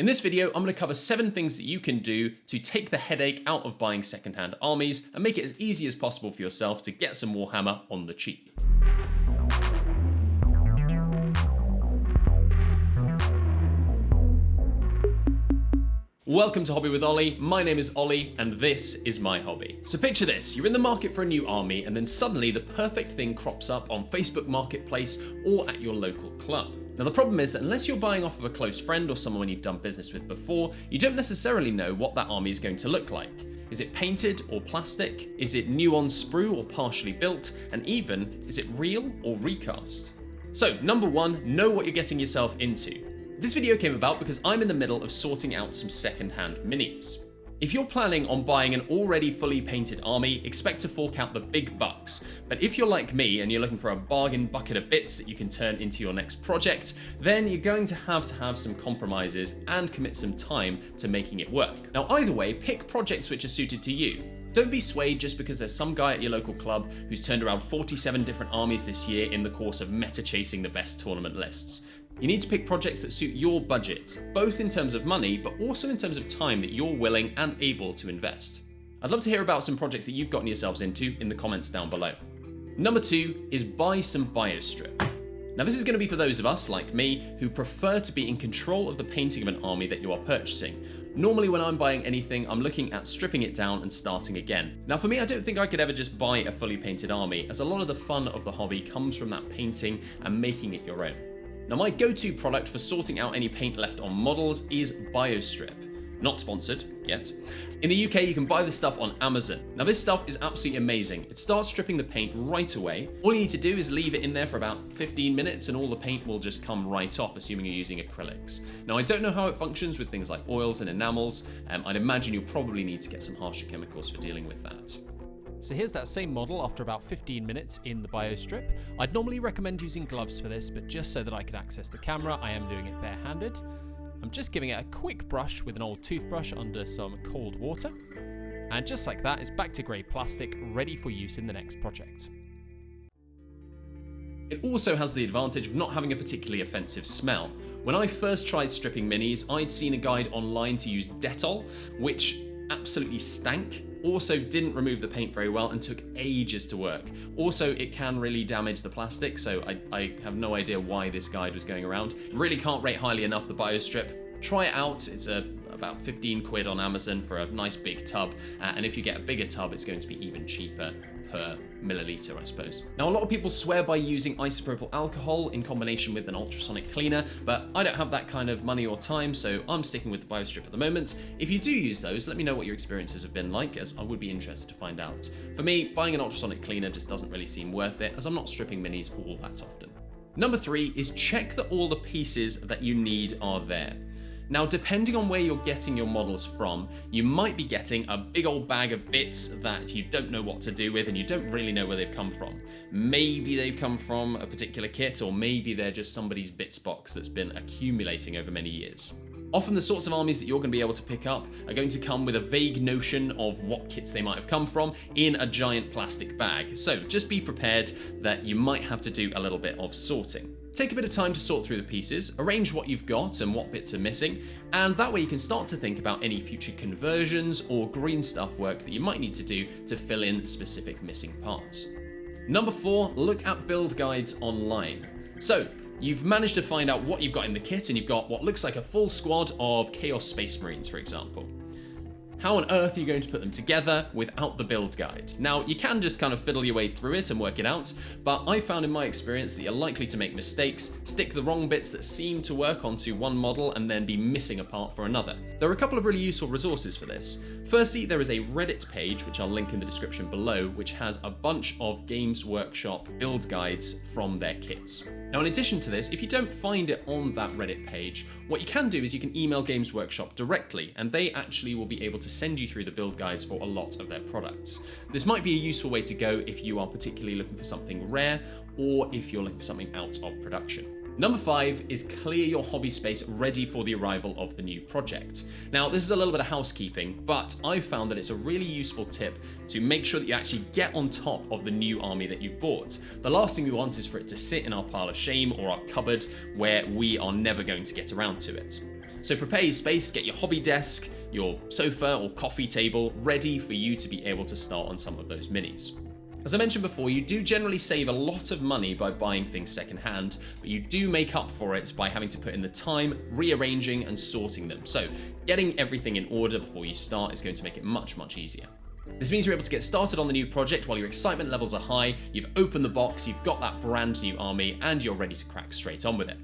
In this video, I'm going to cover 7 things that you can do to take the headache out of buying secondhand armies and make it as easy as possible for yourself to get some Warhammer on the cheap. Welcome to Hobby with Ollie. My name is Ollie and this is my hobby. So picture this, you're in the market for a new army and then suddenly the perfect thing crops up on Facebook Marketplace or at your local club. Now the problem is that unless you're buying off of a close friend or someone you've done business with before, you don't necessarily know what that army is going to look like. Is it painted or plastic? Is it new on sprue or partially built? And even, is it real or recast? So number 1, know what you're getting yourself into. This video came about because I'm in the middle of sorting out some second-hand minis. If you're planning on buying an already fully painted army, expect to fork out the big bucks. But if you're like me and you're looking for a bargain bucket of bits that you can turn into your next project, then you're going to have some compromises and commit some time to making it work. Now either way, pick projects which are suited to you. Don't be swayed just because there's some guy at your local club who's turned around 47 different armies this year in the course of meta chasing the best tournament lists. You need to pick projects that suit your budget, both in terms of money, but also in terms of time that you're willing and able to invest. I'd love to hear about some projects that you've gotten yourselves into in the comments down below. Number 2 is buy some Biostrip. Now this is going to be for those of us, like me, who prefer to be in control of the painting of an army that you are purchasing. Normally when I'm buying anything, I'm looking at stripping it down and starting again. Now for me, I don't think I could ever just buy a fully painted army, as a lot of the fun of the hobby comes from that painting and making it your own. Now my go-to product for sorting out any paint left on models is Biostrip. Not sponsored yet. In the UK, you can buy this stuff on Amazon. Now this stuff is absolutely amazing. It starts stripping the paint right away. All you need to do is leave it in there for about 15 minutes and all the paint will just come right off, assuming you're using acrylics. Now I don't know how it functions with things like oils and enamels. I'd imagine you'll probably need to get some harsher chemicals for dealing with that. So here's that same model after about 15 minutes in the Biostrip. I'd normally recommend using gloves for this, but just so that I could access the camera, I am doing it barehanded. I'm just giving it a quick brush with an old toothbrush under some cold water. And just like that, it's back to grey plastic, ready for use in the next project. It also has the advantage of not having a particularly offensive smell. When I first tried stripping minis, I'd seen a guide online to use Dettol, which absolutely stank. Also didn't remove the paint very well and took ages to work. Also, it can really damage the plastic, so I have no idea why this guide was going around. Really can't rate highly enough the Biostrip. Try it out, it's about 15 quid on Amazon for a nice big tub, and if you get a bigger tub, it's going to be even cheaper per milliliter, I suppose. Now, a lot of people swear by using isopropyl alcohol in combination with an ultrasonic cleaner, but I don't have that kind of money or time, so I'm sticking with the Biostrip at the moment. If you do use those, let me know what your experiences have been like, as I would be interested to find out. For me, buying an ultrasonic cleaner just doesn't really seem worth it, as I'm not stripping minis all that often. Number 3 is check that all the pieces that you need are there. Now, depending on where you're getting your models from, you might be getting a big old bag of bits that you don't know what to do with and you don't really know where they've come from. Maybe they've come from a particular kit, or maybe they're just somebody's bits box that's been accumulating over many years. Often the sorts of armies that you're going to be able to pick up are going to come with a vague notion of what kits they might have come from in a giant plastic bag. So just be prepared that you might have to do a little bit of sorting. Take a bit of time to sort through the pieces, arrange what you've got and what bits are missing, and that way you can start to think about any future conversions or green stuff work that you might need to do to fill in specific missing parts. Number 4, look at build guides online. So, you've managed to find out what you've got in the kit and you've got what looks like a full squad of Chaos Space Marines, for example. How on earth are you going to put them together without the build guide? Now, you can just kind of fiddle your way through it and work it out, but I found in my experience that you're likely to make mistakes, stick the wrong bits that seem to work onto one model, and then be missing a part for another. There are a couple of really useful resources for this. Firstly, there is a Reddit page, which I'll link in the description below, which has a bunch of Games Workshop build guides from their kits. Now, in addition to this, if you don't find it on that Reddit page, what you can do is you can email Games Workshop directly, and they actually will be able to send you through the build guides for a lot of their products. This might be a useful way to go if you are particularly looking for something rare, or if you're looking for something out of production. Number 5 is clear your hobby space ready for the arrival of the new project. Now, this is a little bit of housekeeping, but I've found that it's a really useful tip to make sure that you actually get on top of the new army that you've bought. The last thing we want is for it to sit in our pile of shame or our cupboard where we are never going to get around to it. So prepare your space, get your hobby desk, your sofa or coffee table ready for you to be able to start on some of those minis. As I mentioned before, you do generally save a lot of money by buying things secondhand, but you do make up for it by having to put in the time rearranging and sorting them. So getting everything in order before you start is going to make it much, much easier. This means you're able to get started on the new project while your excitement levels are high, you've opened the box, you've got that brand new army, and you're ready to crack straight on with it.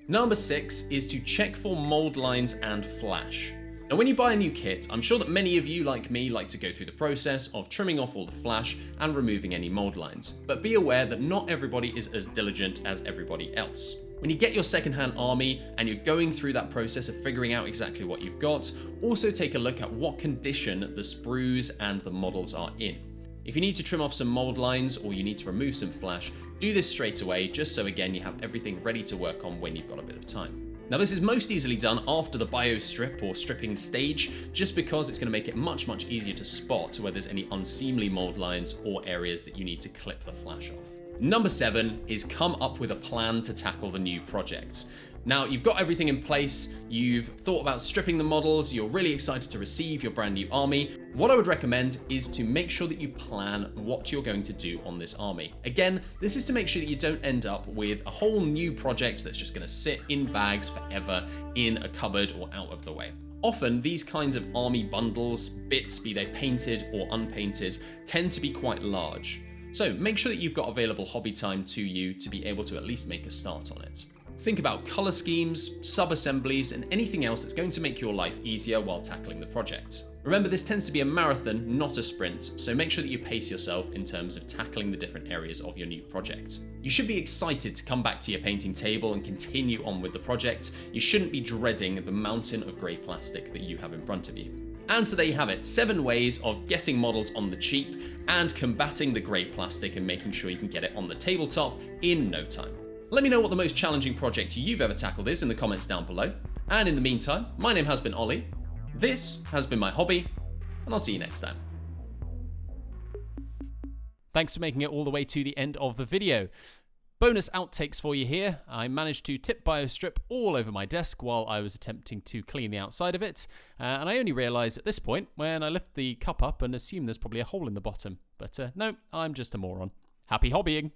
Number 6 is to check for mold lines and flash. Now when you buy a new kit, I'm sure that many of you, like me, like to go through the process of trimming off all the flash and removing any mold lines. But be aware that not everybody is as diligent as everybody else. When you get your secondhand army and you're going through that process of figuring out exactly what you've got, also take a look at what condition the sprues and the models are in. If you need to trim off some mold lines or you need to remove some flash, do this straight away, just so again you have everything ready to work on when you've got a bit of time. Now this is most easily done after the biostrip or stripping stage, just because it's going to make it much, much easier to spot where there's any unseemly mold lines or areas that you need to clip the flash off. Number 7 is come up with a plan to tackle the new project. Now you've got everything in place, you've thought about stripping the models, you're really excited to receive your brand new army. What I would recommend is to make sure that you plan what you're going to do on this army. Again, this is to make sure that you don't end up with a whole new project that's just going to sit in bags forever in a cupboard or out of the way. Often these kinds of army bundles, bits, be they painted or unpainted, tend to be quite large. So make sure that you've got available hobby time to you to be able to at least make a start on it. Think about color schemes, sub-assemblies, and anything else that's going to make your life easier while tackling the project. Remember, this tends to be a marathon, not a sprint, so make sure that you pace yourself in terms of tackling the different areas of your new project. You should be excited to come back to your painting table and continue on with the project. You shouldn't be dreading the mountain of grey plastic that you have in front of you. And so there you have it, 7 ways of getting models on the cheap and combating the grey plastic and making sure you can get it on the tabletop in no time. Let me know what the most challenging project you've ever tackled is in the comments down below. And in the meantime, my name has been Ollie, this has been my hobby, and I'll see you next time. Thanks for making it all the way to the end of the video. Bonus outtakes for you here. I managed to tip Biostrip all over my desk while I was attempting to clean the outside of it, and I only realised at this point when I lift the cup up and assume there's probably a hole in the bottom. But no, I'm just a moron. Happy hobbying!